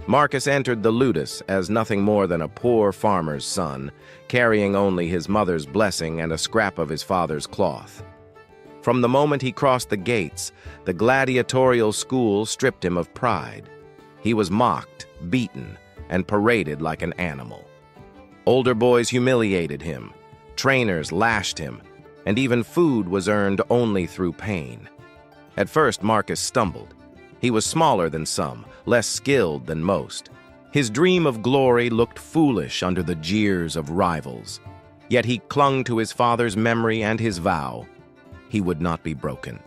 Marcus entered the ludus as nothing more than a poor farmer's son, carrying only his mother's blessing and a scrap of his father's cloth. From the moment he crossed the gates, the gladiatorial school stripped him of pride. He was mocked, beaten, and paraded like an animal. Older boys humiliated him, trainers lashed him, and even food was earned only through pain. At first, Marcus stumbled. He was smaller than some, less skilled than most. His dream of glory looked foolish under the jeers of rivals. Yet he clung to his father's memory and his vow. He would not be broken.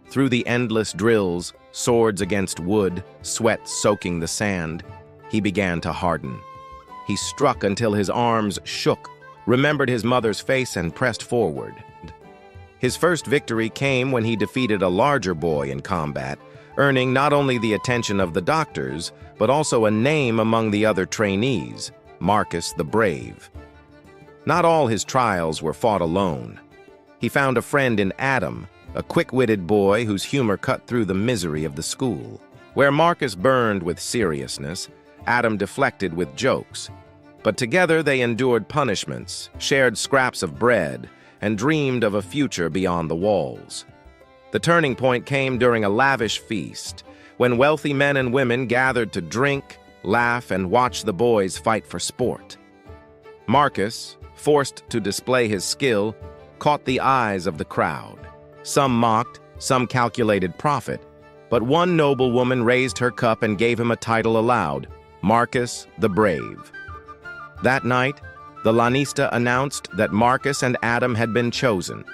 Through the endless drills, swords against wood, sweat soaking the sand, he began to harden. He struck until his arms shook, remembered his mother's face, and pressed forward. His first victory came when he defeated a larger boy in combat, earning not only the attention of the doctors, but also a name among the other trainees, Marcus the Brave. Not all his trials were fought alone. He found a friend in Adam, a quick-witted boy whose humor cut through the misery of the school. Where Marcus burned with seriousness, Adam deflected with jokes. But together they endured punishments, shared scraps of bread, and dreamed of a future beyond the walls. The turning point came during a lavish feast, when wealthy men and women gathered to drink, laugh, and watch the boys fight for sport. Marcus, forced to display his skill, caught the eyes of the crowd. Some mocked, some calculated profit, but one noble woman raised her cup and gave him a title aloud, Marcus the Brave. That night, the lanista announced that Marcus and Adam had been chosen.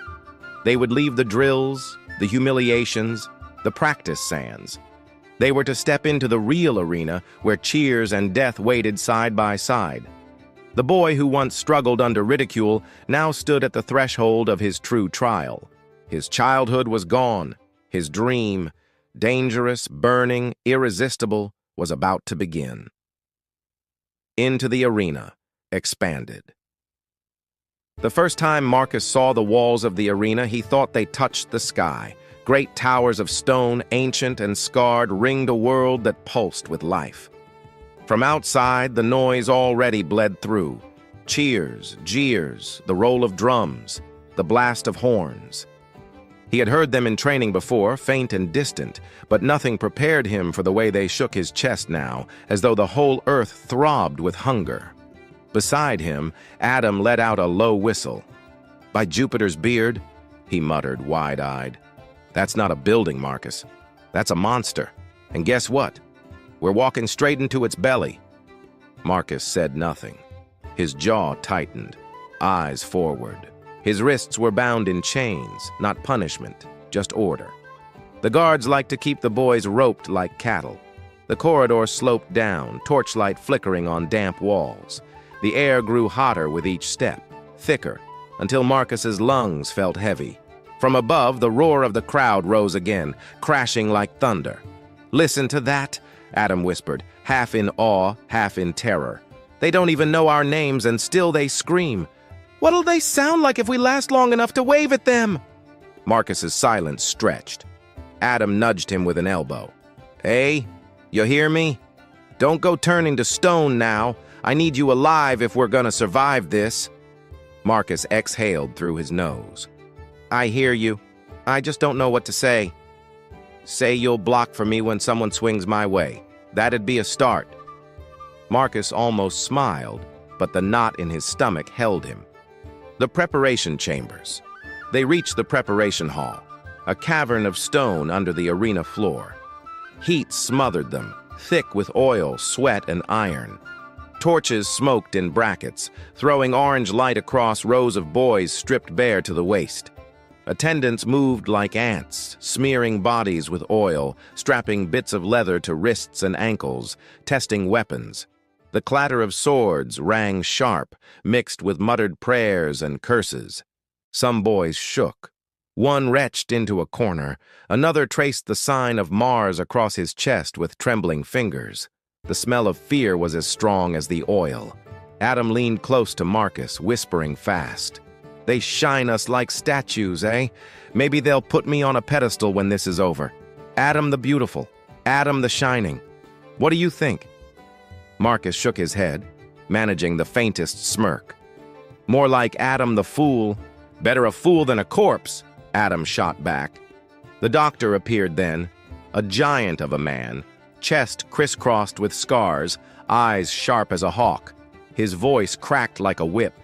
They would leave the drills, the humiliations, the practice sands. They were to step into the real arena where cheers and death waited side by side. The boy who once struggled under ridicule now stood at the threshold of his true trial. His childhood was gone. His dream, dangerous, burning, irresistible, was about to begin. Into the arena, expanded. The first time Marcus saw the walls of the arena, he thought they touched the sky. Great towers of stone, ancient and scarred, ringed a world that pulsed with life. From outside, the noise already bled through. Cheers, jeers, the roll of drums, the blast of horns. He had heard them in training before, faint and distant, but nothing prepared him for the way they shook his chest now, as though the whole earth throbbed with hunger. Beside him, Adam let out a low whistle. "By Jupiter's beard," he muttered, wide-eyed. "That's not a building, Marcus. That's a monster. And guess what? We're walking straight into its belly." Marcus said nothing. His jaw tightened, eyes forward. His wrists were bound in chains, not punishment, just order. The guards liked to keep the boys roped like cattle. The corridor sloped down, torchlight flickering on damp walls. The air grew hotter with each step, thicker, until Marcus's lungs felt heavy. From above, the roar of the crowd rose again, crashing like thunder. "Listen to that," Adam whispered, half in awe, half in terror. "They don't even know our names, and still they scream. What'll they sound like if we last long enough to wave at them?" Marcus's silence stretched. Adam nudged him with an elbow. "Hey, you hear me? Don't go turning to stone now. I need you alive if we're gonna survive this." Marcus exhaled through his nose. "I hear you. I just don't know what to say." "Say you'll block for me when someone swings my way. That'd be a start." Marcus almost smiled, but the knot in his stomach held him. The preparation chambers. They reached the preparation hall, a cavern of stone under the arena floor. Heat smothered them, thick with oil, sweat, and iron. Torches smoked in brackets, throwing orange light across rows of boys stripped bare to the waist. Attendants moved like ants, smearing bodies with oil, strapping bits of leather to wrists and ankles, testing weapons. The clatter of swords rang sharp, mixed with muttered prayers and curses. Some boys shook. One retched into a corner. Another traced the sign of Mars across his chest with trembling fingers. The smell of fear was as strong as the oil. Adam leaned close to Marcus, whispering fast. "They shine us like statues, eh? Maybe they'll put me on a pedestal when this is over. Adam the Beautiful, Adam the Shining. What do you think?" Marcus shook his head, managing the faintest smirk. More like Adam the fool. Better a fool than a corpse, Adam shot back. The doctor appeared then, a giant of a man, chest crisscrossed with scars, eyes sharp as a hawk. His voice cracked like a whip.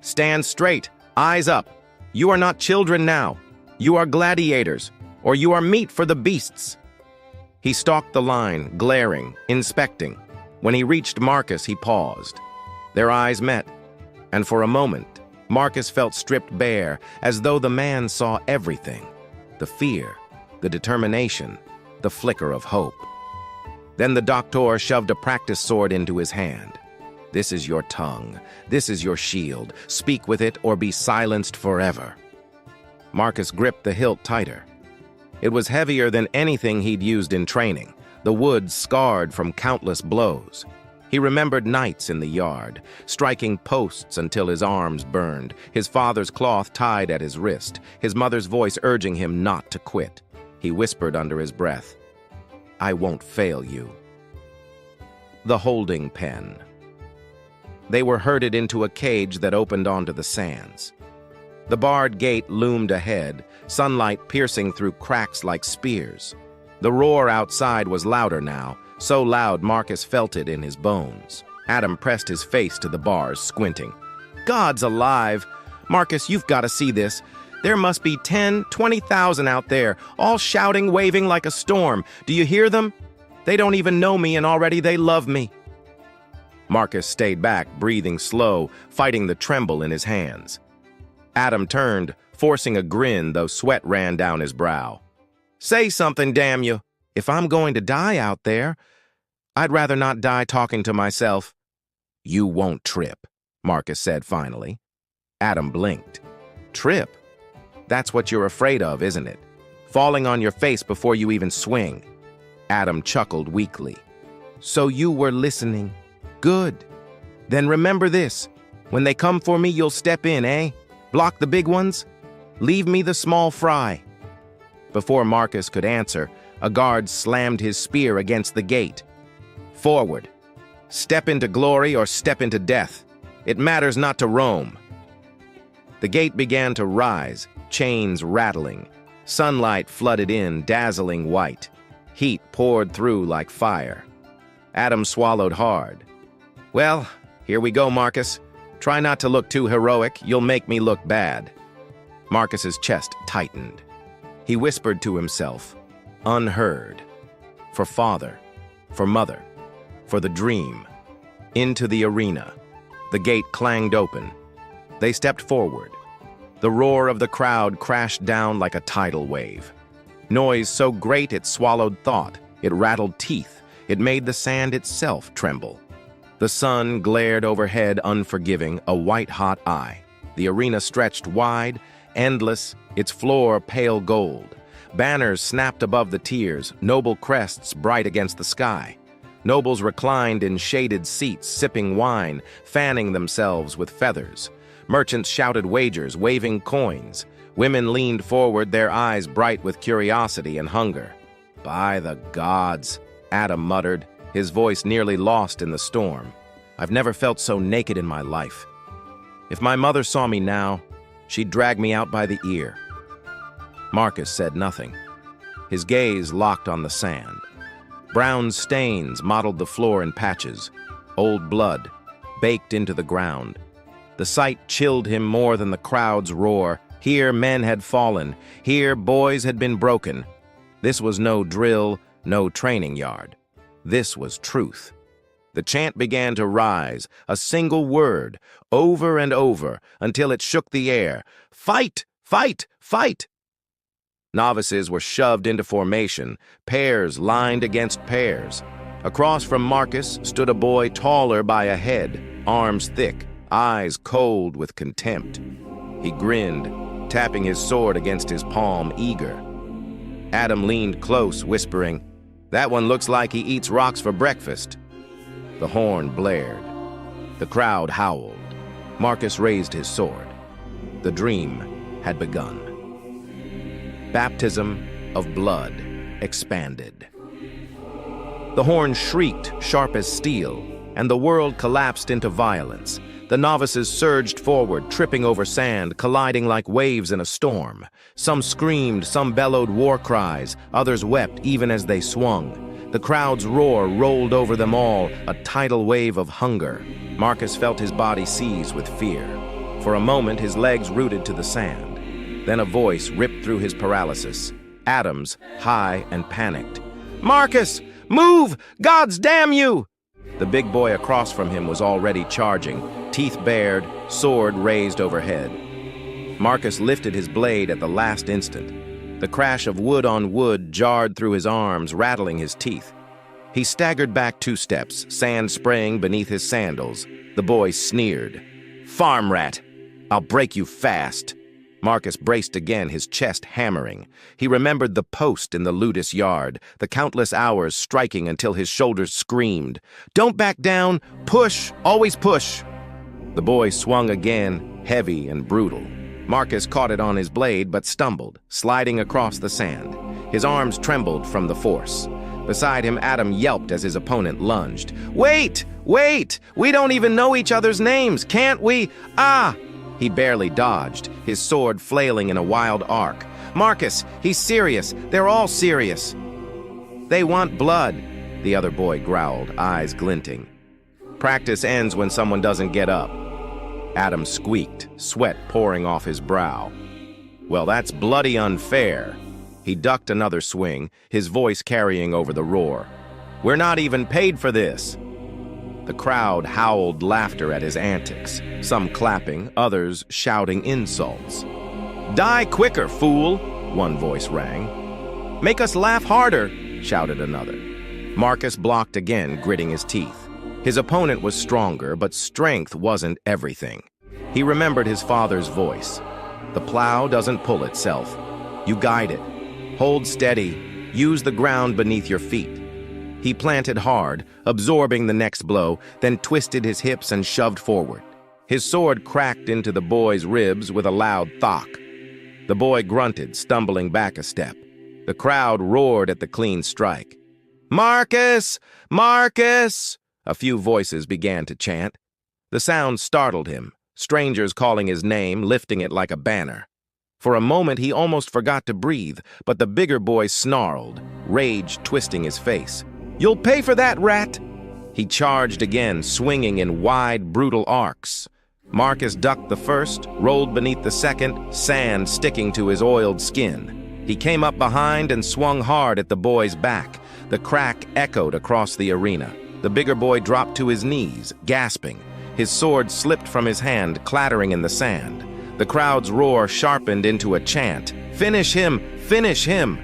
"Stand straight, eyes up. You are not children now. You are gladiators, or you are meat for the beasts." He stalked the line, glaring, inspecting. When he reached Marcus, he paused. Their eyes met, and for a moment, Marcus felt stripped bare, as though the man saw everything. The fear, the determination, the flicker of hope. Then the doctor shoved a practice sword into his hand. "This is your tongue. This is your shield. Speak with it or be silenced forever." Marcus gripped the hilt tighter. It was heavier than anything he'd used in training, the wood scarred from countless blows. He remembered nights in the yard, striking posts until his arms burned, his father's cloth tied at his wrist, his mother's voice urging him not to quit. He whispered under his breath, "I won't fail you." The holding pen. They were herded into a cage that opened onto the sands. The barred gate loomed ahead, sunlight piercing through cracks like spears. The roar outside was louder now, so loud Marcus felt it in his bones. Adam pressed his face to the bars, squinting. "God's alive! Marcus, you've got to see this. There must be 10, 20,000 out there, all shouting, waving like a storm. Do you hear them? They don't even know me, and already they love me." Marcus stayed back, breathing slow, fighting the tremble in his hands. Adam turned, forcing a grin, though sweat ran down his brow. "Say something, damn you! If I'm going to die out there, I'd rather not die talking to myself." "You won't trip," Marcus said finally. Adam blinked. "Trip? That's what you're afraid of, isn't it? Falling on your face before you even swing." Adam chuckled weakly. "So you were listening. Good. Then remember this. When they come for me, you'll step in, eh? Block the big ones? Leave me the small fry." Before Marcus could answer, a guard slammed his spear against the gate. "Forward. Step into glory or step into death. It matters not to Rome." The gate began to rise, chains rattling. Sunlight flooded in, dazzling white. Heat poured through like fire. Adam swallowed hard. "Well, here we go, Marcus. Try not to look too heroic. You'll make me look bad." Marcus's chest tightened. He whispered to himself, unheard. For father, for mother, for the dream. Into the arena. The gate clanged open. They stepped forward. The roar of the crowd crashed down like a tidal wave. Noise so great it swallowed thought. It rattled teeth. It made the sand itself tremble. The sun glared overhead unforgiving, a white-hot eye. The arena stretched wide, endless, its floor pale gold. Banners snapped above the tiers, noble crests bright against the sky. Nobles reclined in shaded seats, sipping wine, fanning themselves with feathers. Merchants shouted wagers, waving coins. Women leaned forward, their eyes bright with curiosity and hunger. "By the gods," Adam muttered, his voice nearly lost in the storm. "I've never felt so naked in my life. If my mother saw me now, she'd drag me out by the ear." Marcus said nothing. His gaze locked on the sand. Brown stains mottled the floor in patches. Old blood, baked into the ground. The sight chilled him more than the crowd's roar. Here men had fallen. Here boys had been broken. This was no drill, no training yard. This was truth. The chant began to rise, a single word, over and over, until it shook the air. "Fight! Fight! Fight!" Novices were shoved into formation, pairs lined against pairs. Across from Marcus stood a boy taller by a head, arms thick, eyes cold with contempt. He grinned, tapping his sword against his palm, eager. Adam leaned close, whispering, "That one looks like he eats rocks for breakfast." The horn blared. The crowd howled. Marcus raised his sword. The dream had begun. Baptism of blood expanded. The horn shrieked, sharp as steel. and the world collapsed into violence. The novices surged forward, tripping over sand, colliding like waves in a storm. Some screamed, some bellowed war cries, others wept even as they swung. The crowd's roar rolled over them all, a tidal wave of hunger. Marcus felt his body seize with fear. For a moment, his legs rooted to the sand. Then a voice ripped through his paralysis. Adam's, high and panicked. "Marcus, move! Gods damn you!" The big boy across from him was already charging, teeth bared, sword raised overhead. Marcus lifted his blade at the last instant. The crash of wood on wood jarred through his arms, rattling his teeth. He staggered back 2 steps, sand spraying beneath his sandals. The boy sneered. "Farm rat! I'll break you fast!" Marcus braced again, his chest hammering. He remembered the post in the Ludus yard, the countless hours striking until his shoulders screamed. "Don't back down! Push! Always push!" The boy swung again, heavy and brutal. Marcus caught it on his blade but stumbled, sliding across the sand. His arms trembled from the force. Beside him, Adam yelped as his opponent lunged. "Wait! Wait! We don't even know each other's names! Can't we? Ah!" He barely dodged, his sword flailing in a wild arc. "Marcus, he's serious. They're all serious." "They want blood," the other boy growled, eyes glinting. "Practice ends when someone doesn't get up." Adam squeaked, sweat pouring off his brow. "Well, that's bloody unfair." He ducked another swing, his voice carrying over the roar. "We're not even paid for this." The crowd howled laughter at his antics, some clapping, others shouting insults. "Die quicker, fool!" one voice rang. "Make us laugh harder!" shouted another. Marcus blocked again, gritting his teeth. His opponent was stronger, but strength wasn't everything. He remembered his father's voice. "The plow doesn't pull itself. You guide it. Hold steady. Use the ground beneath your feet." He planted hard, absorbing the next blow, then twisted his hips and shoved forward. His sword cracked into the boy's ribs with a loud thock. The boy grunted, stumbling back a step. The crowd roared at the clean strike. "Marcus! Marcus!" A few voices began to chant. The sound startled him, strangers calling his name, lifting it like a banner. For a moment he almost forgot to breathe, but the bigger boy snarled, rage twisting his face. "You'll pay for that, rat!" He charged again, swinging in wide, brutal arcs. Marcus ducked the first, rolled beneath the second, sand sticking to his oiled skin. He came up behind and swung hard at the boy's back. The crack echoed across the arena. The bigger boy dropped to his knees, gasping. His sword slipped from his hand, clattering in the sand. The crowd's roar sharpened into a chant. "Finish him! Finish him!"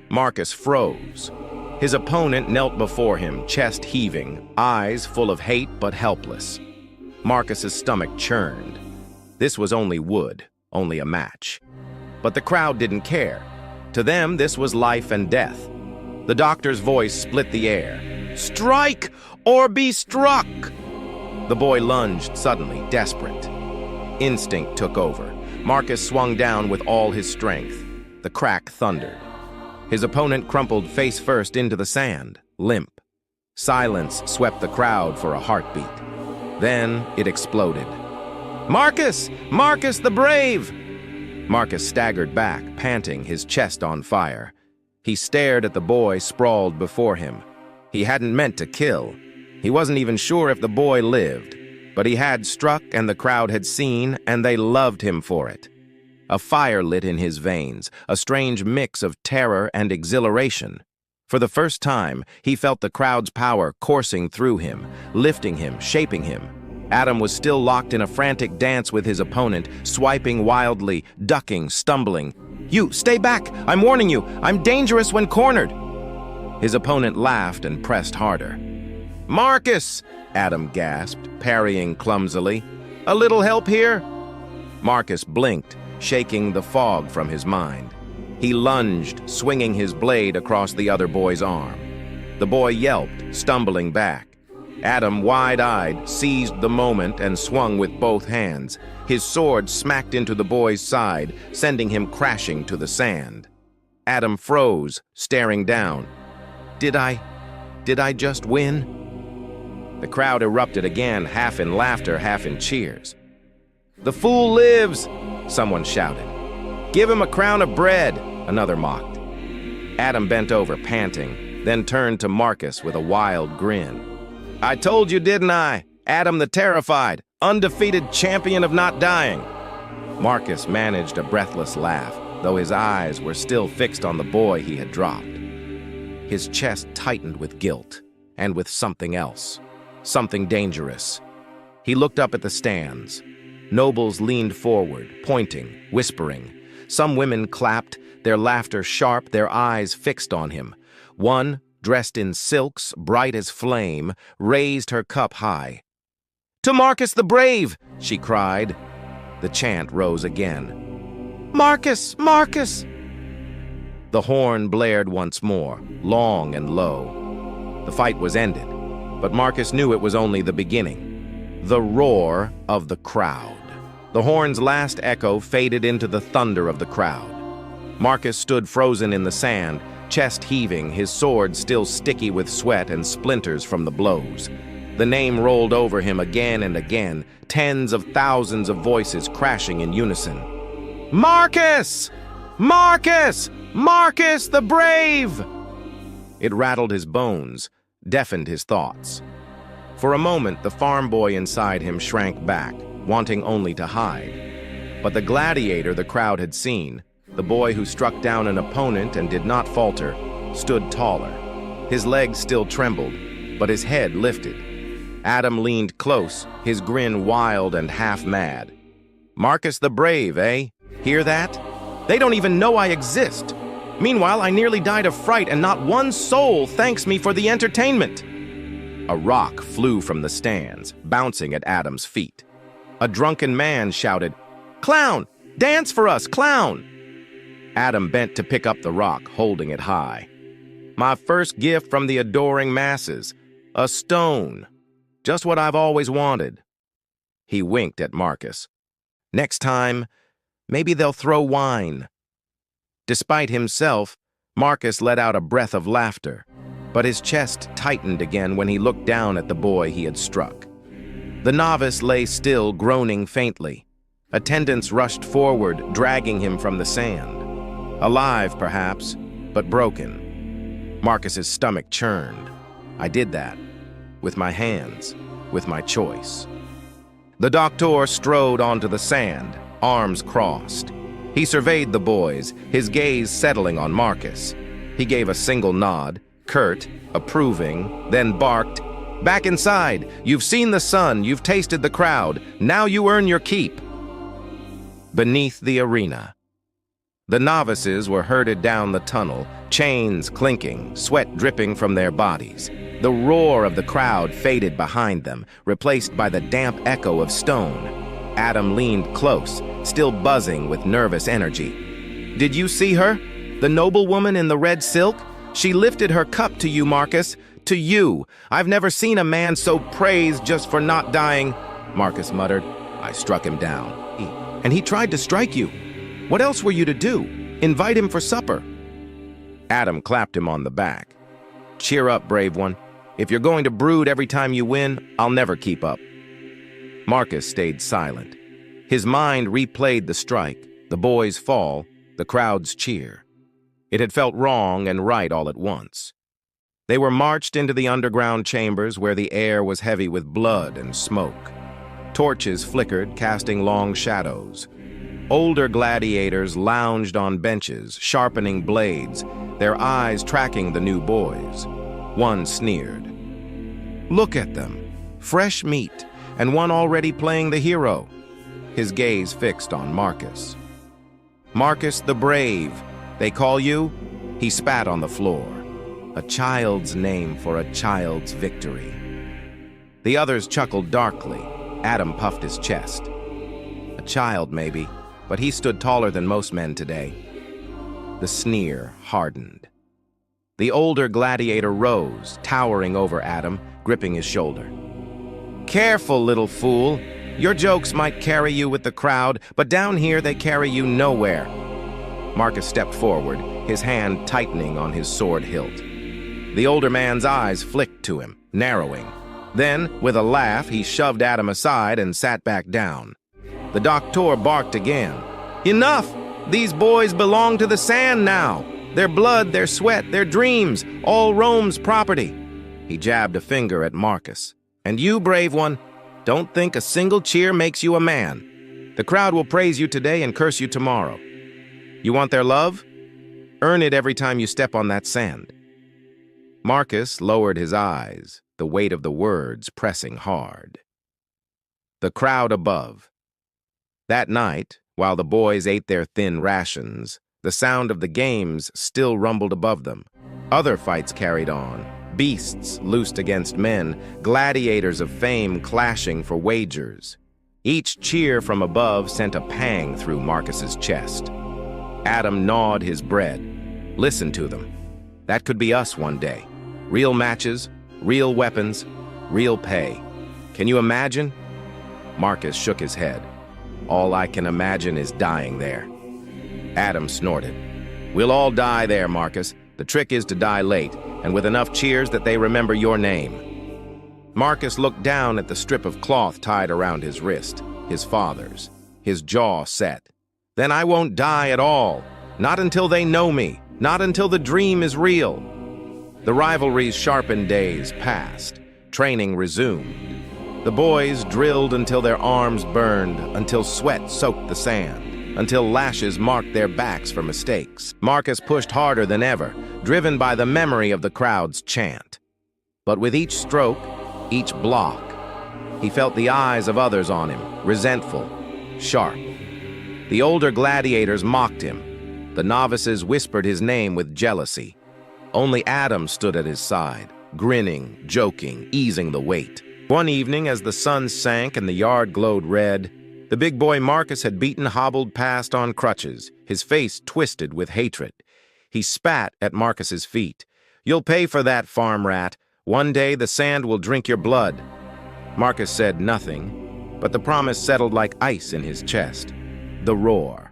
Marcus froze. His opponent knelt before him, chest heaving, eyes full of hate but helpless. Marcus's stomach churned. This was only wood, only a match. But the crowd didn't care. To them, this was life and death. The doctor's voice split the air. "Strike or be struck!" The boy lunged suddenly, desperate. Instinct took over. Marcus swung down with all his strength. The crack thundered. His opponent crumpled face first into the sand, limp. Silence swept the crowd for a heartbeat. Then it exploded. "Marcus! Marcus the Brave!" Marcus staggered back, panting, his chest on fire. He stared at the boy sprawled before him. He hadn't meant to kill. He wasn't even sure if the boy lived. But he had struck, and the crowd had seen, and they loved him for it. A fire lit in his veins, a strange mix of terror and exhilaration. For the first time, he felt the crowd's power coursing through him, lifting him, shaping him. Adam was still locked in a frantic dance with his opponent, swiping wildly, ducking, stumbling. "You, stay back! I'm warning you! I'm dangerous when cornered!" His opponent laughed and pressed harder. "Marcus!" Adam gasped, parrying clumsily. "A little help here?" Marcus blinked, shaking the fog from his mind. He lunged, swinging his blade across the other boy's arm. The boy yelped, stumbling back. Adam, wide-eyed, seized the moment and swung with both hands. His sword smacked into the boy's side, sending him crashing to the sand. Adam froze, staring down. Did I just win?" The crowd erupted again, half in laughter, half in cheers. "The fool lives!" someone shouted. "Give him a crown of bread!" another mocked. Adam bent over, panting, then turned to Marcus with a wild grin. "I told you, didn't I? Adam the Terrified, undefeated champion of not dying." Marcus managed a breathless laugh, though his eyes were still fixed on the boy he had dropped. His chest tightened with guilt, and with something else, something dangerous. He looked up at the stands. Nobles leaned forward, pointing, whispering. Some women clapped, their laughter sharp, their eyes fixed on him. One, dressed in silks, bright as flame, raised her cup high. "To Marcus the Brave!" she cried. The chant rose again. "Marcus! Marcus!" The horn blared once more, long and low. The fight was ended, but Marcus knew it was only the beginning. The roar of the crowd. The horn's last echo faded into the thunder of the crowd. Marcus stood frozen in the sand, chest heaving, his sword still sticky with sweat and splinters from the blows. The name rolled over him again and again, tens of thousands of voices crashing in unison. "Marcus! Marcus! Marcus the Brave!" It rattled his bones, deafened his thoughts. For a moment, the farm boy inside him shrank back, wanting only to hide. But the gladiator the crowd had seen, the boy who struck down an opponent and did not falter, stood taller. His legs still trembled, but his head lifted. Adam leaned close, his grin wild and half-mad. "Marcus the Brave, eh? Hear that? They don't even know I exist. Meanwhile, I nearly died of fright, and not one soul thanks me for the entertainment." A rock flew from the stands, bouncing at Adam's feet. A drunken man shouted, "Clown! Dance for us, clown!" Adam bent to pick up the rock, holding it high. "My first gift from the adoring masses. A stone. Just what I've always wanted." He winked at Marcus. "Next time, maybe they'll throw wine." Despite himself, Marcus let out a breath of laughter, but his chest tightened again when he looked down at the boy he had struck. The novice lay still, groaning faintly. Attendants rushed forward, dragging him from the sand. Alive, perhaps, but broken. Marcus's stomach churned. I did that. With my hands, with my choice. The doctor strode onto the sand, arms crossed. He surveyed the boys, his gaze settling on Marcus. He gave a single nod, curt, approving, then barked, "Back inside! You've seen the sun, you've tasted the crowd, now you earn your keep." Beneath the arena. The novices were herded down the tunnel, chains clinking, sweat dripping from their bodies. The roar of the crowd faded behind them, replaced by the damp echo of stone. Adam leaned close, still buzzing with nervous energy. "Did you see her? The noblewoman in the red silk? She lifted her cup to you, Marcus. To you. I've never seen a man so praised just for not dying," Marcus muttered. "I struck him down. And he tried to strike you. What else were you to do? Invite him for supper?" Adam clapped him on the back. "Cheer up, brave one. If you're going to brood every time you win, I'll never keep up." Marcus stayed silent. His mind replayed the strike, the boy's fall, the crowd's cheer. It had felt wrong and right all at once. They were marched into the underground chambers where the air was heavy with blood and smoke. Torches flickered, casting long shadows. Older gladiators lounged on benches, sharpening blades, their eyes tracking the new boys. One sneered. "Look at them, fresh meat, and one already playing the hero." His gaze fixed on Marcus. "Marcus the Brave, they call you?" He spat on the floor. A child's name for a child's victory. The others chuckled darkly. Adam puffed his chest. A child, maybe, but he stood taller than most men today. The sneer hardened. The older gladiator rose, towering over Adam, gripping his shoulder. "Careful, little fool. Your jokes might carry you with the crowd, but down here they carry you nowhere." Marcus stepped forward, his hand tightening on his sword hilt. The older man's eyes flicked to him, narrowing. Then, with a laugh, he shoved Adam aside and sat back down. The doctor barked again. "Enough! These boys belong to the sand now. Their blood, their sweat, their dreams, all Rome's property." He jabbed a finger at Marcus. "And you, brave one, don't think a single cheer makes you a man. The crowd will praise you today and curse you tomorrow. You want their love? Earn it every time you step on that sand." Marcus lowered his eyes, the weight of the words pressing hard. The crowd above. That night, while the boys ate their thin rations, the sound of the games still rumbled above them. Other fights carried on, beasts loosed against men, gladiators of fame clashing for wagers. Each cheer from above sent a pang through Marcus's chest. Adam gnawed his bread. Listen to them. That could be us one day. Real matches, real weapons, real pay. Can you imagine? Marcus shook his head. All I can imagine is dying there. Adam snorted. We'll all die there, Marcus. The trick is to die late, and with enough cheers that they remember your name. Marcus looked down at the strip of cloth tied around his wrist, his father's. His jaw set. Then I won't die at all. Not until they know me. Not until the dream is real. The rivalry's sharpened days passed. Training resumed. The boys drilled until their arms burned, until sweat soaked the sand, until lashes marked their backs for mistakes. Marcus pushed harder than ever, driven by the memory of the crowd's chant. But with each stroke, each block, he felt the eyes of others on him, resentful, sharp. The older gladiators mocked him. The novices whispered his name with jealousy. Only Adam stood at his side, grinning, joking, easing the weight. One evening, as the sun sank and the yard glowed red, the big boy Marcus had beaten hobbled past on crutches, his face twisted with hatred. He spat at Marcus's feet. "You'll pay for that, farm rat. One day the sand will drink your blood." Marcus said nothing, but the promise settled like ice in his chest. The roar.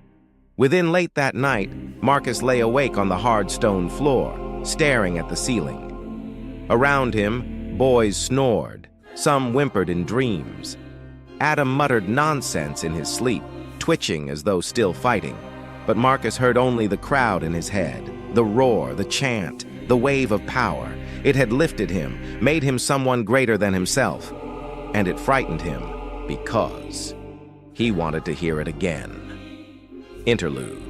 Within late that night, Marcus lay awake on the hard stone floor, staring at the ceiling. Around him, boys snored. Some whimpered in dreams. Adam muttered nonsense in his sleep, twitching as though still fighting. But Marcus heard only the crowd in his head, the roar, the chant, the wave of power. It had lifted him, made him someone greater than himself. And it frightened him because he wanted to hear it again. Interlude.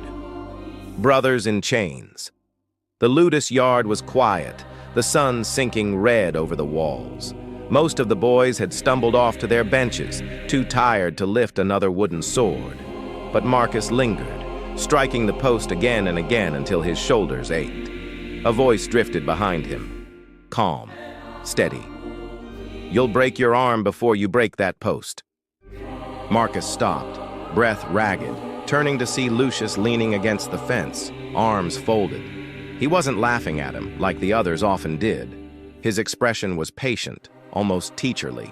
Brothers in chains. The ludus yard was quiet, the sun sinking red over the walls. Most of the boys had stumbled off to their benches, too tired to lift another wooden sword. But Marcus lingered, striking the post again and again until his shoulders ached. A voice drifted behind him. Calm, steady. "You'll break your arm before you break that post." Marcus stopped, breath ragged, turning to see Lucius leaning against the fence, arms folded. He wasn't laughing at him, like the others often did. His expression was patient, almost teacherly.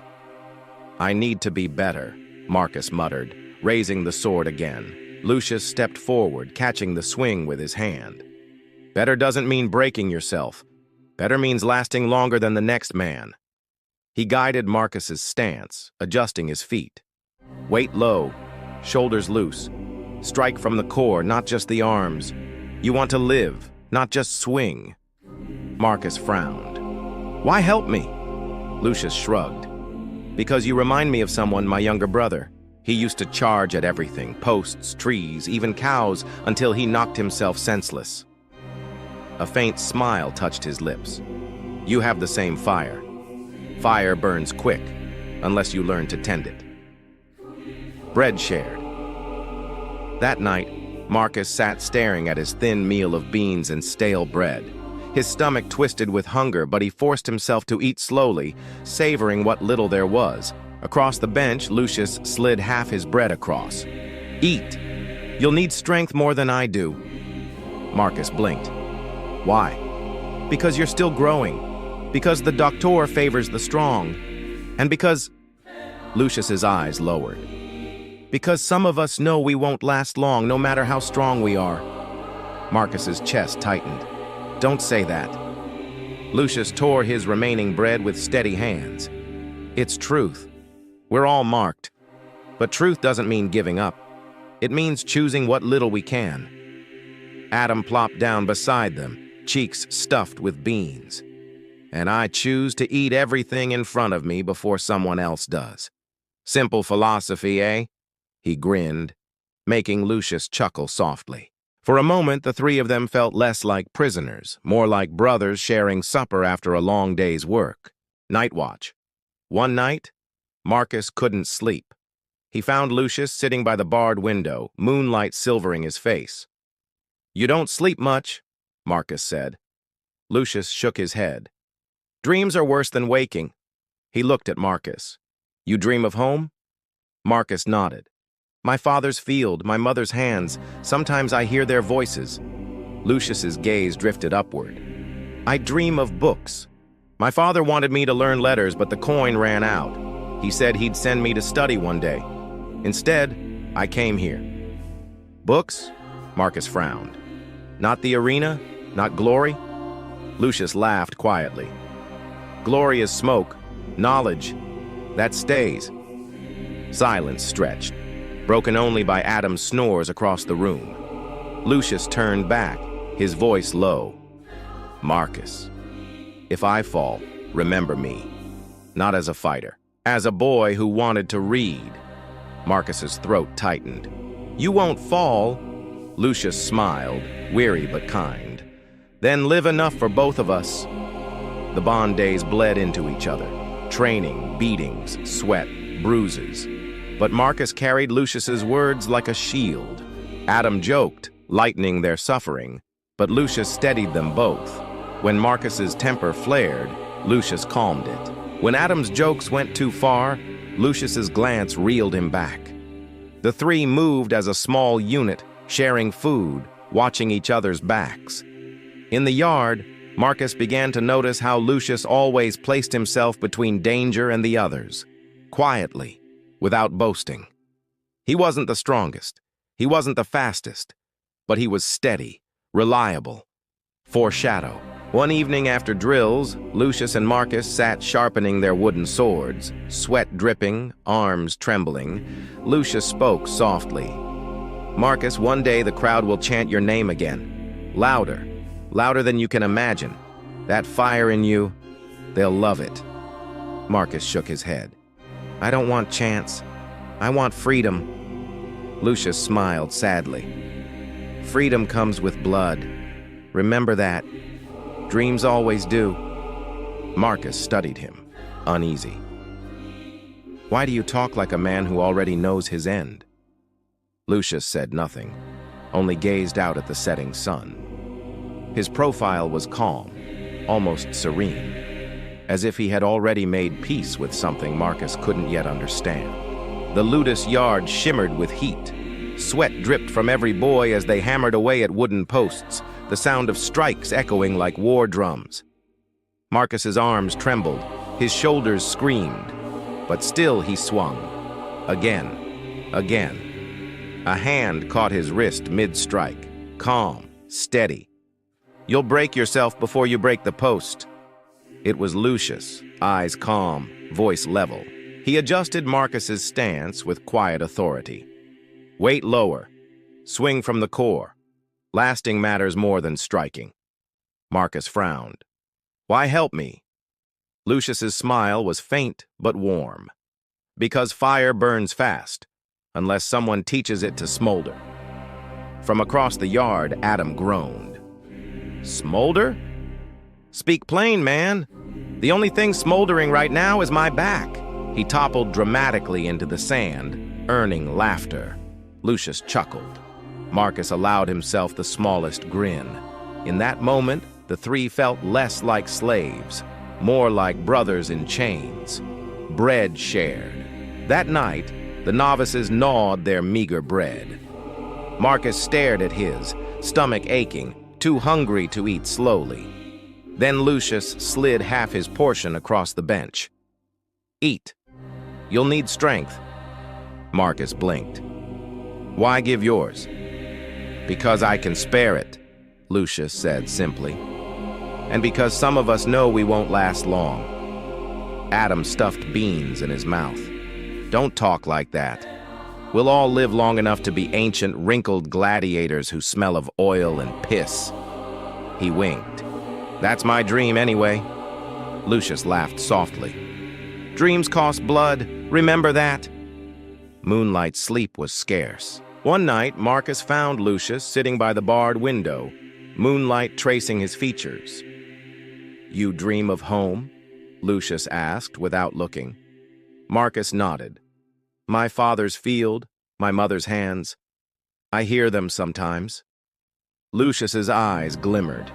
"I need to be better," Marcus muttered, raising the sword again. Lucius stepped forward, catching the swing with his hand. "Better doesn't mean breaking yourself. Better means lasting longer than the next man." He guided Marcus's stance, adjusting his feet. Weight low, shoulders loose. Strike from the core, not just the arms. You want to live, not just swing. Marcus frowned. "Why help me?" Lucius shrugged. "Because you remind me of someone, my younger brother. He used to charge at everything, posts, trees, even cows, until he knocked himself senseless." A faint smile touched his lips. "You have the same fire. Fire burns quick, unless you learn to tend it." Bread shared. That night, Marcus sat staring at his thin meal of beans and stale bread. His stomach twisted with hunger, but he forced himself to eat slowly, savoring what little there was. Across the bench, Lucius slid half his bread across. "Eat. You'll need strength more than I do." Marcus blinked. "Why?" "Because you're still growing. Because the doctor favors the strong. And because..." Lucius's eyes lowered. "Because some of us know we won't last long, no matter how strong we are." Marcus's chest tightened. "Don't say that." Lucius tore his remaining bread with steady hands. It's truth. We're all marked. But truth doesn't mean giving up. It means choosing what little we can. Adam plopped down beside them, cheeks stuffed with beans. And I choose to eat everything in front of me before someone else does. Simple philosophy, eh? He grinned, making Lucius chuckle softly. For a moment, the three of them felt less like prisoners, more like brothers sharing supper after a long day's work. Night watch. One night, Marcus couldn't sleep. He found Lucius sitting by the barred window, moonlight silvering his face. "You don't sleep much," Marcus said. Lucius shook his head. "Dreams are worse than waking." He looked at Marcus. "You dream of home?" Marcus nodded. "My father's field, my mother's hands. Sometimes I hear their voices." Lucius's gaze drifted upward. "I dream of books. My father wanted me to learn letters, but the coin ran out. He said he'd send me to study one day. Instead, I came here." "Books?" Marcus frowned. "Not the arena? Not glory?" Lucius laughed quietly. "Glory is smoke. Knowledge. That stays." Silence stretched, broken only by Adam's snores across the room. Lucius turned back, his voice low. "Marcus, if I fall, remember me. Not as a fighter, as a boy who wanted to read." Marcus's throat tightened. "You won't fall." Lucius smiled, weary but kind. "Then live enough for both of us." The bond days bled into each other. Training, beatings, sweat, bruises. But Marcus carried Lucius's words like a shield. Adam joked, lightening their suffering, but Lucius steadied them both. When Marcus's temper flared, Lucius calmed it. When Adam's jokes went too far, Lucius's glance reeled him back. The three moved as a small unit, sharing food, watching each other's backs. In the yard, Marcus began to notice how Lucius always placed himself between danger and the others, quietly, without boasting. He wasn't the strongest, he wasn't the fastest, but he was steady, reliable. Foreshadow. One evening after drills, Lucius and Marcus sat sharpening their wooden swords, sweat dripping, arms trembling. Lucius spoke softly. "Marcus, one day the crowd will chant your name again. Louder, louder than you can imagine. That fire in you, they'll love it." Marcus shook his head. "I don't want chants. I want freedom." Lucius smiled sadly. "Freedom comes with blood. Remember that. Dreams always do." Marcus studied him, uneasy. "Why do you talk like a man who already knows his end?" Lucius said nothing, only gazed out at the setting sun. His profile was calm, almost serene, as if he had already made peace with something Marcus couldn't yet understand. The Ludus yard shimmered with heat. Sweat dripped from every boy as they hammered away at wooden posts, the sound of strikes echoing like war drums. Marcus's arms trembled, his shoulders screamed, but still he swung. Again, again. A hand caught his wrist mid-strike, calm, steady. "You'll break yourself before you break the post." It was Lucius, eyes calm, voice level. He adjusted Marcus's stance with quiet authority. "Weight lower. Swing from the core. Lasting matters more than striking." Marcus frowned. "Why help me?" Lucius's smile was faint but warm. "Because fire burns fast, unless someone teaches it to smolder." From across the yard, Adam groaned. "Smolder? Speak plain, man. The only thing smoldering right now is my back." He toppled dramatically into the sand, earning laughter. Lucius chuckled. Marcus allowed himself the smallest grin. In that moment, the three felt less like slaves, more like brothers in chains. Bread shared. That night, the novices gnawed their meager bread. Marcus stared at his, stomach aching, too hungry to eat slowly. Then Lucius slid half his portion across the bench. "Eat. You'll need strength." Marcus blinked. "Why give yours?" "Because I can spare it," Lucius said simply. "And because some of us know we won't last long." Adam stuffed beans in his mouth. "Don't talk like that. We'll all live long enough to be ancient, wrinkled gladiators who smell of oil and piss." He winked. "That's my dream anyway." Lucius laughed softly. "Dreams cost blood, remember that?" Moonlight sleep was scarce. One night, Marcus found Lucius sitting by the barred window, moonlight tracing his features. "You dream of home?" Lucius asked without looking. Marcus nodded. "My father's field, my mother's hands. I hear them sometimes." Lucius's eyes glimmered.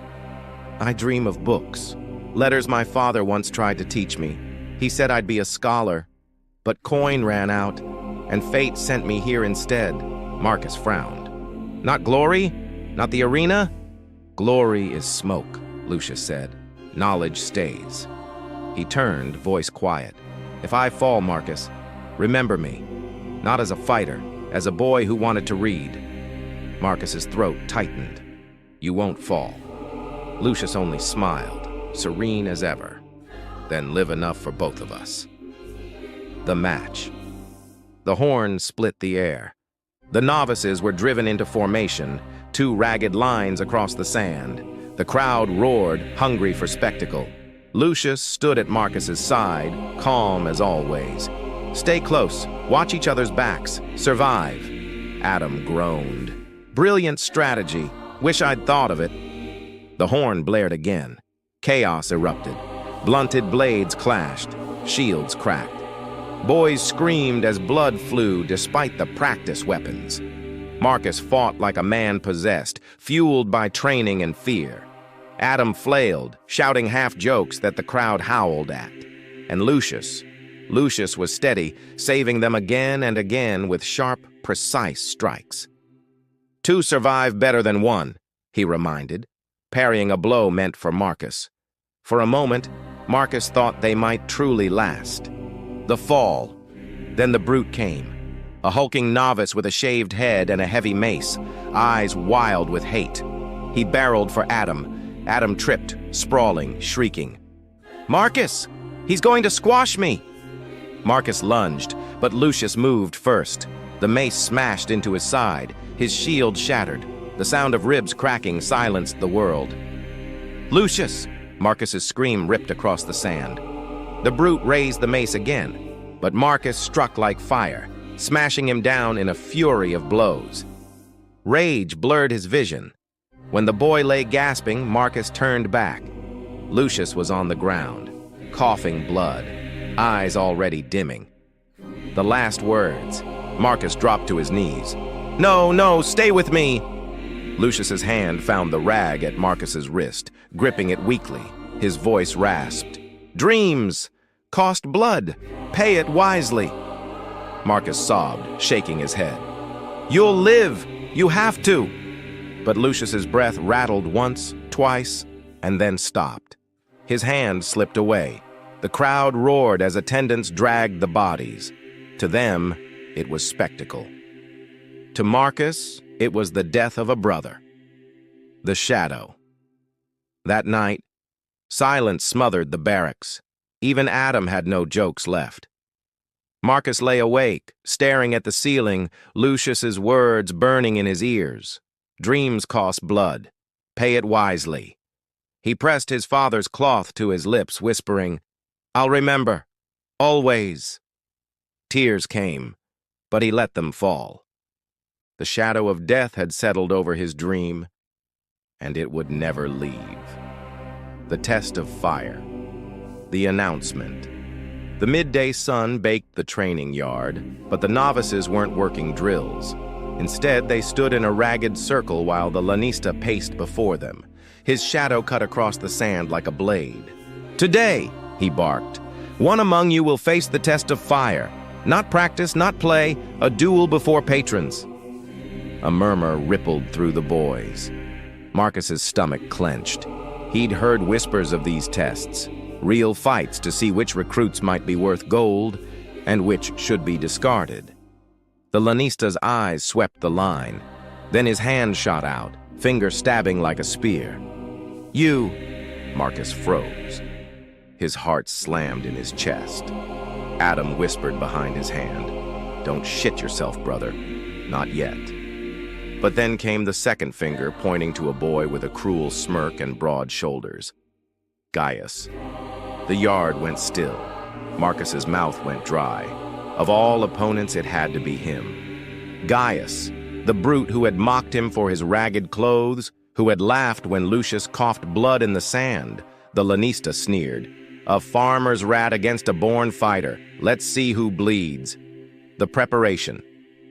"I dream of books, letters my father once tried to teach me. He said I'd be a scholar, but coin ran out, and fate sent me here instead." Marcus frowned. "Not glory? Not the arena?" "Glory is smoke," Lucius said. "Knowledge stays." He turned, voice quiet. "If I fall, Marcus, remember me. Not as a fighter, as a boy who wanted to read." Marcus's throat tightened. "You won't fall." Lucius only smiled, serene as ever. "Then live enough for both of us." The match. The horn split the air. The novices were driven into formation, two ragged lines across the sand. The crowd roared, hungry for spectacle. Lucius stood at Marcus's side, calm as always. "Stay close, watch each other's backs, survive." Adam groaned. "Brilliant strategy. Wish I'd thought of it." The horn blared again. Chaos erupted. Blunted blades clashed. Shields cracked. Boys screamed as blood flew despite the practice weapons. Marcus fought like a man possessed, fueled by training and fear. Adam flailed, shouting half-jokes that the crowd howled at. And Lucius was steady, saving them again and again with sharp, precise strikes. "Two survive better than one," he reminded, parrying a blow meant for Marcus. For a moment, Marcus thought they might truly last. The fall. Then the brute came. A hulking novice with a shaved head and a heavy mace, eyes wild with hate. He barreled for Adam. Adam tripped, sprawling, shrieking. "Marcus! He's going to squash me!" Marcus lunged, but Lucius moved first. The mace smashed into his side. His shield shattered. The sound of ribs cracking silenced the world. "Lucius!" Marcus's scream ripped across the sand. The brute raised the mace again, but Marcus struck like fire, smashing him down in a fury of blows. Rage blurred his vision. When the boy lay gasping, Marcus turned back. Lucius was on the ground, coughing blood, eyes already dimming. The last words. Marcus dropped to his knees. "No, no, stay with me!" Lucius's hand found the rag at Marcus's wrist, gripping it weakly. His voice rasped. "Dreams cost blood. Pay it wisely." Marcus sobbed, shaking his head. "You'll live. You have to." But Lucius's breath rattled once, twice, and then stopped. His hand slipped away. The crowd roared as attendants dragged the bodies. To them, it was spectacle. To Marcus, it was the death of a brother. The shadow. That night, silence smothered the barracks. Even Adam had no jokes left. Marcus lay awake, staring at the ceiling, Lucius's words burning in his ears. Dreams cost blood. Pay it wisely. He pressed his father's cloth to his lips, whispering, "I'll remember. Always." Tears came, but he let them fall. The shadow of death had settled over his dream, and it would never leave. The test of fire. The announcement. The midday sun baked the training yard, but the novices weren't working drills. Instead, they stood in a ragged circle while the lanista paced before them. His shadow cut across the sand like a blade. "Today," he barked, "one among you will face the test of fire. Not practice, not play, a duel before patrons." A murmur rippled through the boys. Marcus's stomach clenched. He'd heard whispers of these tests, real fights to see which recruits might be worth gold and which should be discarded. The lanista's eyes swept the line. Then his hand shot out, finger stabbing like a spear. "You!" Marcus froze. His heart slammed in his chest. Adam whispered behind his hand, "Don't shit yourself, brother. Not yet." But then came the second finger, pointing to a boy with a cruel smirk and broad shoulders. Gaius. The yard went still. Marcus's mouth went dry. Of all opponents, it had to be him. Gaius, the brute who had mocked him for his ragged clothes, who had laughed when Lucius coughed blood in the sand. The lanista sneered, "A farmer's rat against a born fighter. Let's see who bleeds." The preparation.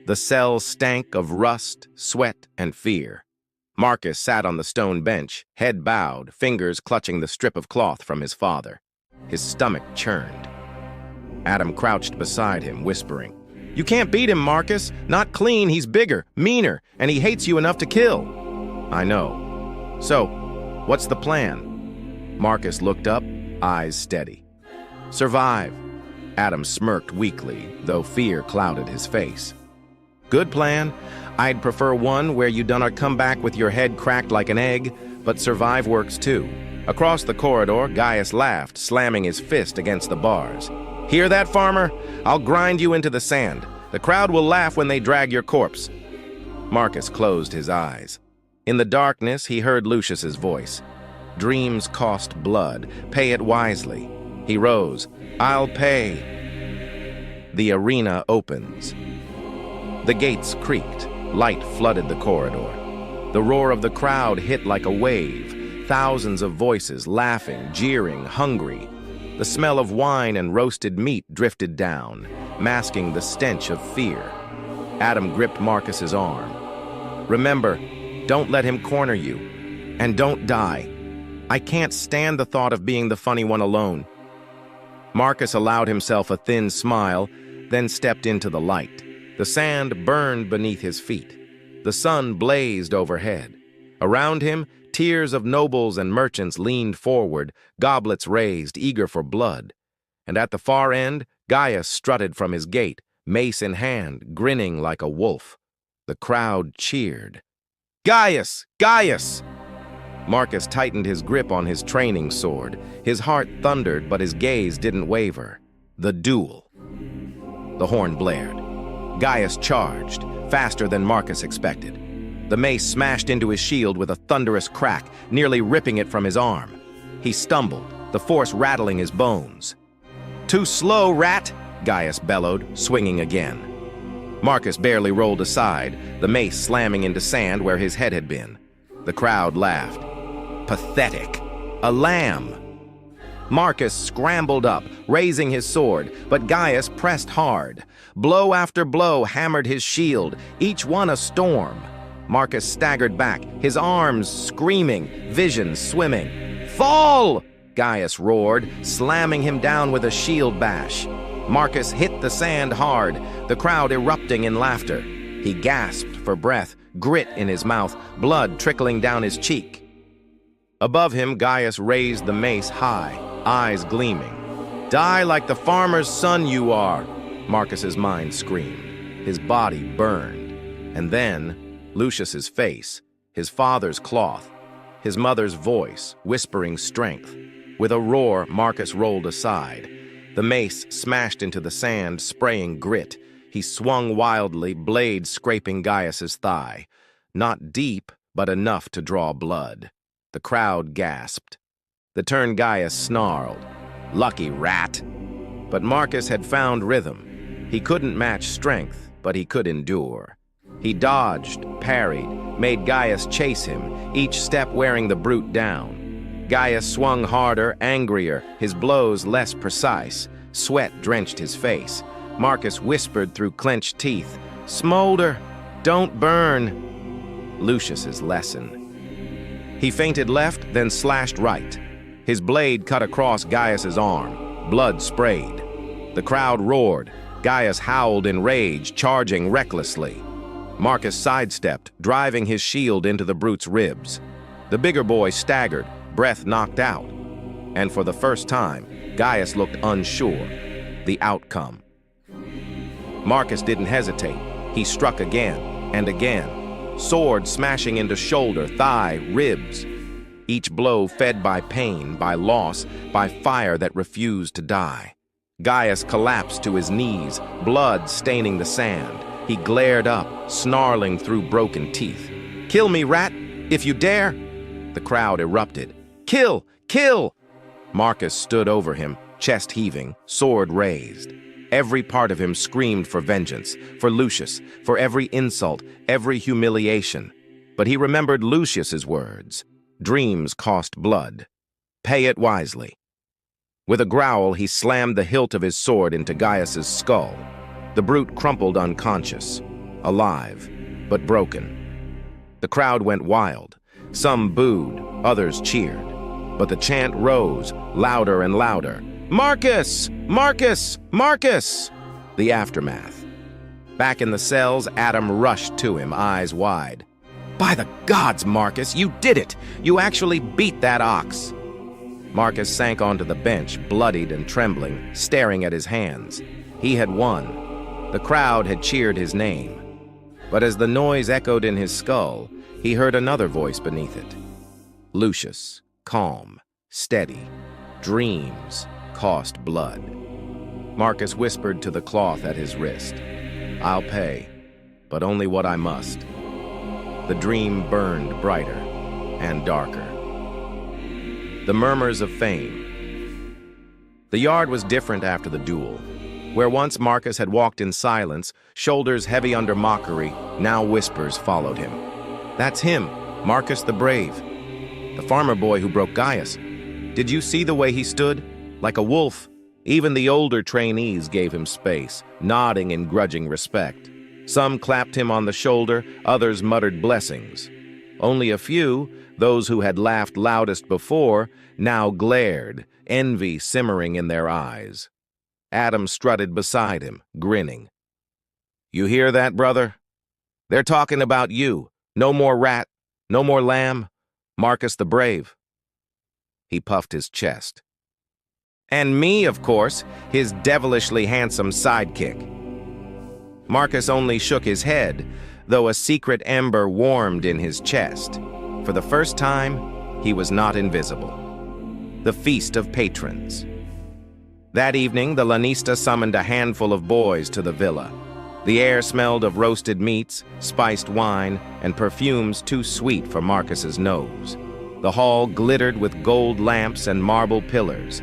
The cell stank of rust, sweat, and fear. Marcus sat on the stone bench, head bowed, fingers clutching the strip of cloth from his father. His stomach churned. Adam crouched beside him, whispering, "You can't beat him, Marcus. Not clean, he's bigger, meaner, and he hates you enough to kill." "I know. So, what's the plan?" Marcus looked up, eyes steady. "Survive." Adam smirked weakly, though fear clouded his face. "Good plan. I'd prefer one where you don't come back with your head cracked like an egg, but survive works too." Across the corridor, Gaius laughed, slamming his fist against the bars. "Hear that, farmer? I'll grind you into the sand. The crowd will laugh when they drag your corpse." Marcus closed his eyes. In the darkness, he heard Lucius's voice. "Dreams cost blood. Pay it wisely." He rose. "I'll pay." The arena opens. The gates creaked. Light flooded the corridor. The roar of the crowd hit like a wave. Thousands of voices, laughing, jeering, hungry. The smell of wine and roasted meat drifted down, masking the stench of fear. Adam gripped Marcus's arm. "Remember, don't let him corner you. And don't die. I can't stand the thought of being the funny one alone." Marcus allowed himself a thin smile, then stepped into the light. The sand burned beneath his feet. The sun blazed overhead. Around him, tiers of nobles and merchants leaned forward, goblets raised, eager for blood. And at the far end, Gaius strutted from his gate, mace in hand, grinning like a wolf. The crowd cheered. "Gaius! Gaius!" Marcus tightened his grip on his training sword. His heart thundered, but his gaze didn't waver. The duel. The horn blared. Gaius charged, faster than Marcus expected. The mace smashed into his shield with a thunderous crack, nearly ripping it from his arm. He stumbled, the force rattling his bones. "Too slow, rat!" Gaius bellowed, swinging again. Marcus barely rolled aside, the mace slamming into sand where his head had been. The crowd laughed. Pathetic. A lamb. Marcus scrambled up, raising his sword, but Gaius pressed hard. Blow after blow hammered his shield, each one a storm. Marcus staggered back, his arms screaming, vision swimming. "Fall!" Gaius roared, slamming him down with a shield bash. Marcus hit the sand hard, the crowd erupting in laughter. He gasped for breath, grit in his mouth, blood trickling down his cheek. Above him, Gaius raised the mace high, eyes gleaming. "Die like the farmer's son you are!" Marcus's mind screamed. His body burned. And then, Lucius's face, his father's cloth, his mother's voice, whispering strength. With a roar, Marcus rolled aside. The mace smashed into the sand, spraying grit. He swung wildly, blade scraping Gaius's thigh. Not deep, but enough to draw blood. The crowd gasped. The turned Gaius snarled. "Lucky rat!" But Marcus had found rhythm. He couldn't match strength, but he could endure. He dodged, parried, made Gaius chase him, each step wearing the brute down. Gaius swung harder, angrier, his blows less precise. Sweat drenched his face. Marcus whispered through clenched teeth, "Smolder, don't burn." Lucius's lesson. He feinted left, then slashed right. His blade cut across Gaius's arm. Blood sprayed. The crowd roared. Gaius howled in rage, charging recklessly. Marcus sidestepped, driving his shield into the brute's ribs. The bigger boy staggered, breath knocked out. And for the first time, Gaius looked unsure. The outcome. Marcus didn't hesitate. He struck again and again, sword smashing into shoulder, thigh, ribs. each blow fed by pain, by loss, by fire that refused to die. Gaius collapsed to his knees, blood staining the sand. He glared up, snarling through broken teeth. "Kill me, rat, if you dare!" The crowd erupted. "Kill! Kill!" Marcus stood over him, chest heaving, sword raised. Every part of him screamed for vengeance, for Lucius, for every insult, every humiliation. But he remembered Lucius's words. Dreams cost blood. Pay it wisely. With a growl, he slammed the hilt of his sword into Gaius's skull. The brute crumpled unconscious, alive, but broken. The crowd went wild. Some booed, others cheered. But the chant rose, louder and louder. "Marcus! Marcus! Marcus!" The aftermath. Back in the cells, Adam rushed to him, eyes wide. "By the gods, Marcus, you did it! You actually beat that ox!" Marcus sank onto the bench, bloodied and trembling, staring at his hands. He had won. The crowd had cheered his name. But as the noise echoed in his skull, he heard another voice beneath it. Lucius, calm, steady. Dreams cost blood. Marcus whispered to the cloth at his wrist. "I'll pay, but only what I must." The dream burned brighter and darker. The murmurs of fame. The yard was different after the duel. Where once Marcus had walked in silence, shoulders heavy under mockery, now whispers followed him. "That's him, Marcus the Brave. The farmer boy who broke Gaius. Did you see the way he stood? Like a wolf." Even the older trainees gave him space, nodding in grudging respect. Some clapped him on the shoulder, others muttered blessings. Only a few, those who had laughed loudest before, now glared, envy simmering in their eyes. Adam strutted beside him, grinning. "You hear that, brother? They're talking about you. No more rat, no more lamb. Marcus the Brave." He puffed his chest. "And me, of course, his devilishly handsome sidekick." Marcus only shook his head, though a secret ember warmed in his chest. For the first time, he was not invisible. The Feast of Patrons. That evening, the lanista summoned a handful of boys to the villa. The air smelled of roasted meats, spiced wine, and perfumes too sweet for Marcus's nose. The hall glittered with gold lamps and marble pillars.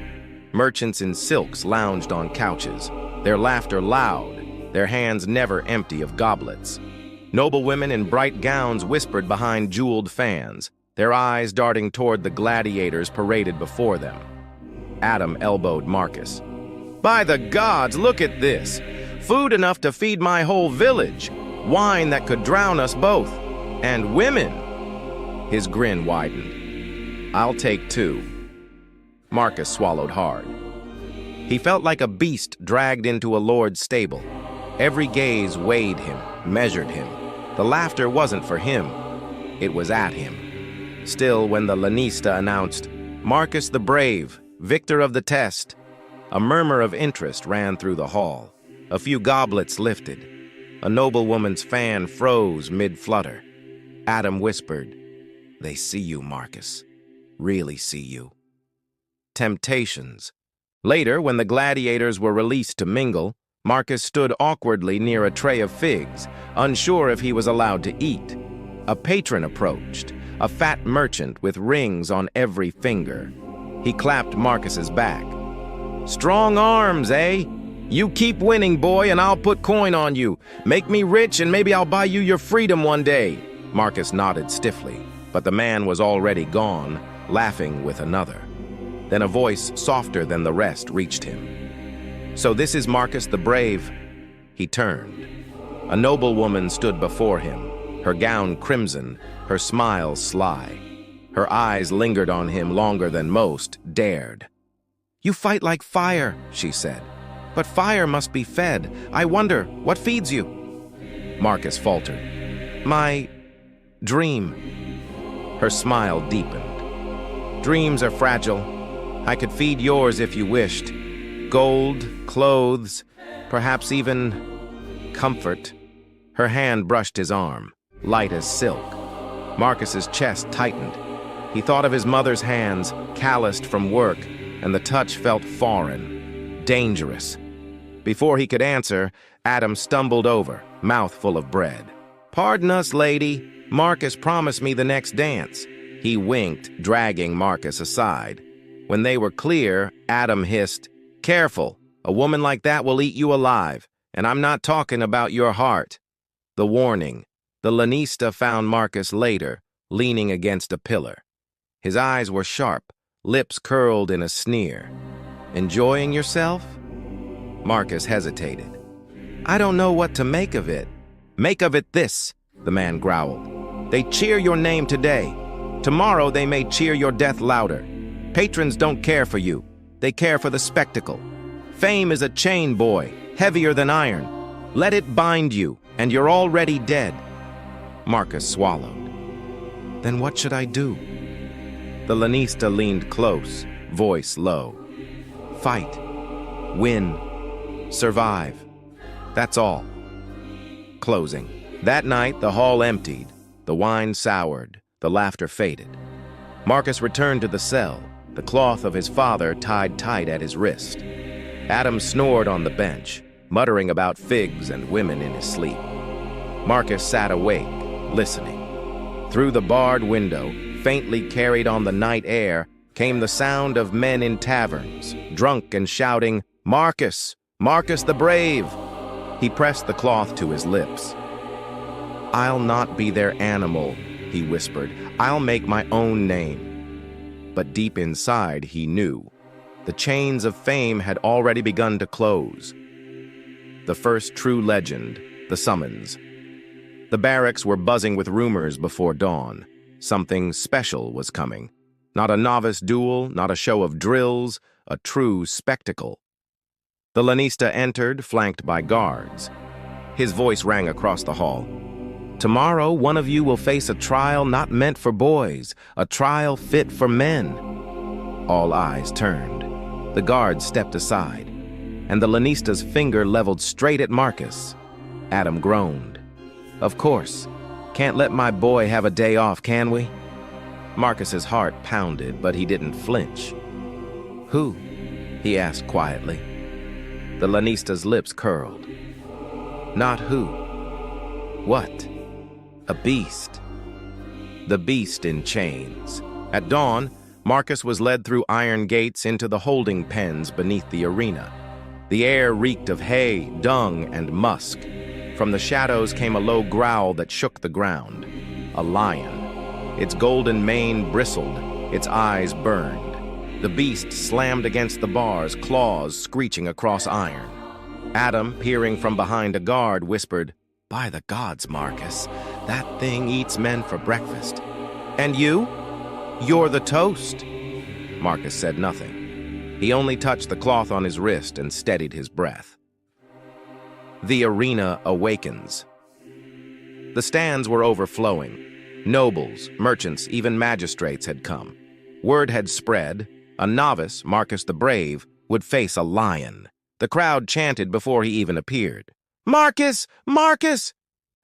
Merchants in silks lounged on couches, their laughter loud, their hands never empty of goblets. Noblewomen in bright gowns whispered behind jeweled fans, their eyes darting toward the gladiators paraded before them. Adam elbowed Marcus. "By the gods, look at this! Food enough to feed my whole village! Wine that could drown us both! And women!" His grin widened. "I'll take two." Marcus swallowed hard. He felt like a beast dragged into a lord's stable. Every gaze weighed him, measured him. The laughter wasn't for him. It was at him. Still, when the lanista announced, "Marcus the Brave, victor of the test," a murmur of interest ran through the hall. A few goblets lifted. A noblewoman's fan froze mid-flutter. Adam whispered, "They see you, Marcus. Really see you." Temptations. Later, when the gladiators were released to mingle, Marcus stood awkwardly near a tray of figs, unsure if he was allowed to eat. A patron approached, a fat merchant with rings on every finger. He clapped Marcus's back. "Strong arms, eh? You keep winning, boy, and I'll put coin on you. Make me rich and maybe I'll buy you your freedom one day." Marcus nodded stiffly, but the man was already gone, laughing with another. Then a voice softer than the rest reached him. "So this is Marcus the Brave." He turned. A noblewoman stood before him, her gown crimson, her smile sly. Her eyes lingered on him longer than most dared. "You fight like fire," she said. "But fire must be fed. I wonder, what feeds you?" Marcus faltered. "My dream." Her smile deepened. "Dreams are fragile. I could feed yours if you wished. Gold, clothes, perhaps even comfort." Her hand brushed his arm, light as silk. Marcus's chest tightened. He thought of his mother's hands, calloused from work, and the touch felt foreign, dangerous. Before he could answer, Adam stumbled over, mouth full of bread. "Pardon us, lady. Marcus promised me the next dance." He winked, dragging Marcus aside. When they were clear, Adam hissed, "Careful. A woman like that will eat you alive, and I'm not talking about your heart." The warning. The lanista found Marcus later, leaning against a pillar. His eyes were sharp, lips curled in a sneer. "Enjoying yourself?" Marcus hesitated. "I don't know what to make of it." "Make of it this," the man growled. "They cheer your name today. Tomorrow they may cheer your death louder. Patrons don't care for you. They care for the spectacle. Fame is a chain, boy, heavier than iron. Let it bind you, and you're already dead." Marcus swallowed. "Then what should I do?" The lanista leaned close, voice low. "Fight. Win. Survive. That's all." Closing. That night, the hall emptied. The wine soured. The laughter faded. Marcus returned to the cell, the cloth of his father tied tight at his wrist. Adam snored on the bench, muttering about figs and women in his sleep. Marcus sat awake, listening. Through the barred window, faintly carried on the night air, came the sound of men in taverns, drunk and shouting, "Marcus! Marcus the Brave!" He pressed the cloth to his lips. "I'll not be their animal," he whispered. "I'll make my own name." But deep inside, he knew. The chains of fame had already begun to close. The first true legend, the summons. The barracks were buzzing with rumors before dawn. Something special was coming. Not a novice duel, not a show of drills, a true spectacle. The lanista entered, flanked by guards. His voice rang across the hall. "Tomorrow, one of you will face a trial not meant for boys, a trial fit for men." All eyes turned. The guards stepped aside, and the lanista's finger leveled straight at Marcus. Adam groaned. "Of course. Can't let my boy have a day off, can we?" Marcus's heart pounded, but he didn't flinch. "Who?" he asked quietly. The lanista's lips curled. "Not who. What? A beast." The beast in chains. At dawn, Marcus was led through iron gates into the holding pens beneath the arena. The air reeked of hay, dung, and musk. From the shadows came a low growl that shook the ground. A lion. Its golden mane bristled, its eyes burned. The beast slammed against the bars, claws screeching across iron. Adam, peering from behind a guard, whispered, "By the gods, Marcus, that thing eats men for breakfast." "And you? You're the toast." Marcus said nothing. He only touched the cloth on his wrist and steadied his breath. The arena awakens. The stands were overflowing. Nobles, merchants, even magistrates had come. Word had spread. A novice, Marcus the Brave, would face a lion. The crowd chanted before he even appeared. "Marcus! Marcus!"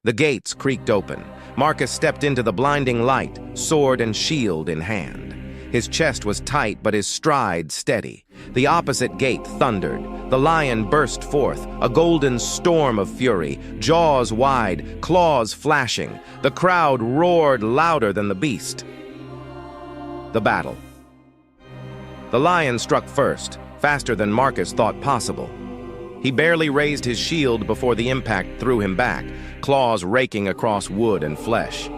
The gates creaked open. Marcus stepped into the blinding light, sword and shield in hand. His chest was tight, but his stride steady. The opposite gate thundered. The lion burst forth, a golden storm of fury, jaws wide, claws flashing. The crowd roared louder than the beast. The battle. The lion struck first, faster than Marcus thought possible. He barely raised his shield before the impact threw him back, claws raking across wood and flesh.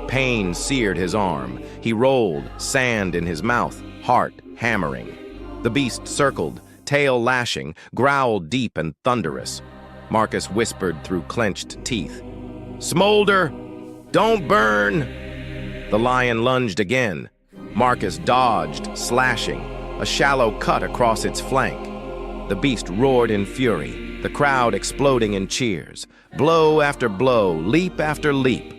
Pain seared his arm. He rolled, sand in his mouth, heart hammering. The beast circled, tail lashing, growled deep and thunderous. Marcus whispered through clenched teeth, "Smolder! Don't burn!" The lion lunged again. Marcus dodged, slashing, a shallow cut across its flank. The beast roared in fury, the crowd exploding in cheers. Blow after blow, leap after leap.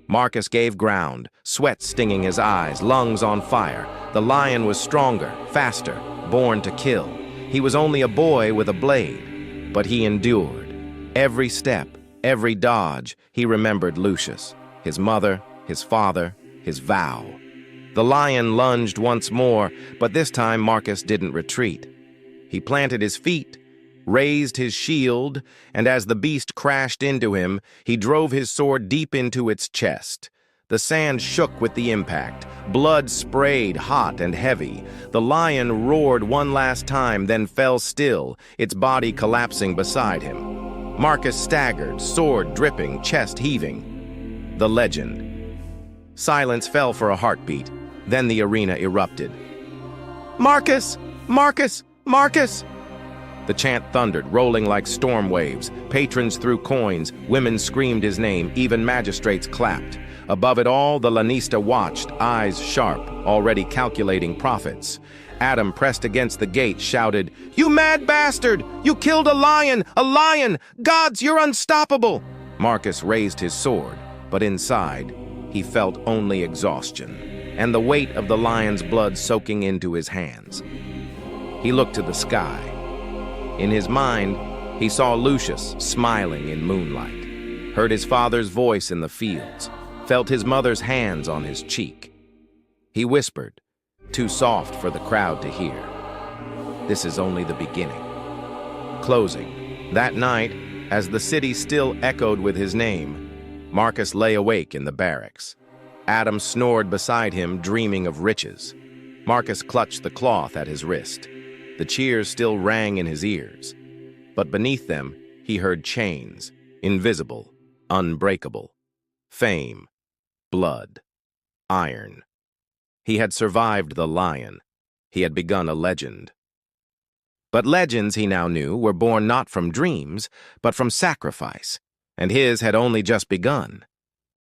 Marcus gave ground, sweat stinging his eyes, lungs on fire. The lion was stronger, faster, born to kill. He was only a boy with a blade, but he endured. Every step, every dodge, he remembered Lucius, his mother, his father, his vow. The lion lunged once more, but this time Marcus didn't retreat. He planted his feet, raised his shield, and as the beast crashed into him, he drove his sword deep into its chest. The sand shook with the impact. Blood sprayed hot and heavy. The lion roared one last time, then fell still, its body collapsing beside him. Marcus staggered, sword dripping, chest heaving. The legend. Silence fell for a heartbeat. Then the arena erupted. "Marcus! Marcus! Marcus!" The chant thundered, rolling like storm waves. Patrons threw coins, women screamed his name, even magistrates clapped. Above it all, the lanista watched, eyes sharp, already calculating profits. Adam, pressed against the gate, shouted, "You mad bastard! You killed a lion! A lion! Gods, you're unstoppable!" Marcus raised his sword, but inside, he felt only exhaustion, and the weight of the lion's blood soaking into his hands. He looked to the sky. In his mind, he saw Lucius smiling in moonlight, heard his father's voice in the fields, felt his mother's hands on his cheek. He whispered, too soft for the crowd to hear, "This is only the beginning." Closing. That night, as the city still echoed with his name, Marcus lay awake in the barracks. Adam snored beside him, dreaming of riches. Marcus clutched the cloth at his wrist. The cheers still rang in his ears. But beneath them, he heard chains, invisible, unbreakable. Fame, blood, iron. He had survived the lion. He had begun a legend. But legends, he now knew, were born not from dreams, but from sacrifice, and his had only just begun.